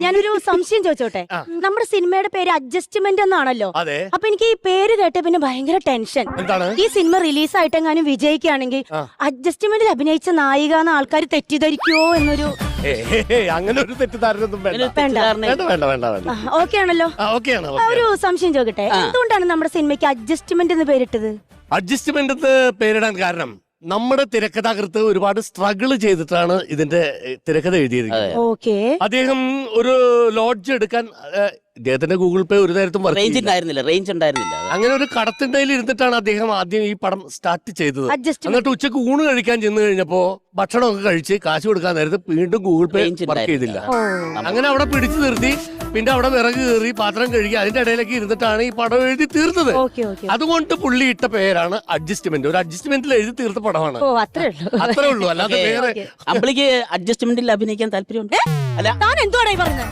ഞാനൊരു സംശയം ചോദിച്ചോട്ടെ. നമ്മുടെ സിനിമയുടെ പേര് അഡ്ജസ്റ്റ്മെന്റ് എന്നാണല്ലോ. അതെ. അപ്പൊ എനിക്ക് ഈ പേര് കേട്ട പിന്നെ ഭയങ്കര ടെൻഷൻ. എന്താണ്? ഈ സിനിമ റിലീസ് ആയിട്ടെങ്ങാനും വിജയിക്കുകയാണെങ്കിൽ അഡ്ജസ്റ്റ്മെന്റിൽ അഭിനയിച്ച നായിക എന്ന ആൾക്കാർ തെറ്റിദ്ധരിക്കുവോ എന്നൊരു അങ്ങനെ ഒരു തെറ്റിദ്ധാരണയൊന്നും വേണ്ട. ഓക്കെ ആണല്ലോ. ഒരു സംശയം ചോദിക്കട്ടെ, എന്തുകൊണ്ടാണ് നമ്മുടെ സിനിമയ്ക്ക് അഡ്ജസ്റ്റ്മെന്റ് എന്ന് പേരിട്ടത്? അഡ്ജസ്റ്റ്മെന്റ് എന്ന് പേരിടാൻ കാരണം നമ്മുടെ തിരക്കഥാകൃത്ത് ഒരുപാട് സ്ട്രഗിൾ ചെയ്തിട്ടാണ് ഇതിന്റെ തിരക്കഥ എഴുതിയിരിക്കുന്നത്. ഓക്കെ. അദ്ദേഹം ഒരു ലോഡ്ജ് എടുക്കാൻ ഇദ്ദേഹത്തിന്റെ ഗൂഗിൾ പേ ഒരു നേരത്തും റേഞ്ച് ഉണ്ടായിരുന്നില്ല. അങ്ങനെ ഒരു കടത്തിണ്ടയിൽ ഇരുന്നിട്ടാണ് അദ്ദേഹം ആദ്യം ഈ പടം സ്റ്റാർട്ട് ചെയ്തത്. എന്നിട്ട് ഉച്ചക്ക് ഊണ് കഴിക്കാൻ ചെന്ന് കഴിഞ്ഞപ്പോ ഭക്ഷണമൊക്കെ കഴിച്ച് കാശ് കൊടുക്കാൻ നേരത്ത് വീണ്ടും ഗൂഗിൾ പേ വർക്ക് ചെയ്തില്ല. അങ്ങനെ അവിടെ പിടിച്ചു നിർത്തി, പിന്നെ അവിടെ വിറക് കയറി പാത്രം കഴുകി അതിന്റെ ഇടയിലേക്ക് ഇരുന്നിട്ടാണ് ഈ പടം എഴുതി തീർത്തത്. അതുകൊണ്ട് പുള്ളി ഇട്ട പേരാണ് അഡ്ജസ്റ്റ്മെന്റ്. ഒരു അഡ്ജസ്റ്റ്മെന്റിൽ എഴുതി തീർത്ത പടമാണ്. അത്രേ ഉള്ളൂ. അല്ലാതെ വേറെ അമ്പിളിക്ക് അഡ്ജസ്റ്റ്മെന്റിൽ അഭിനയിക്കാൻ താല്പര്യമുണ്ട്. താൻ എന്തുവാണ് പറഞ്ഞത്?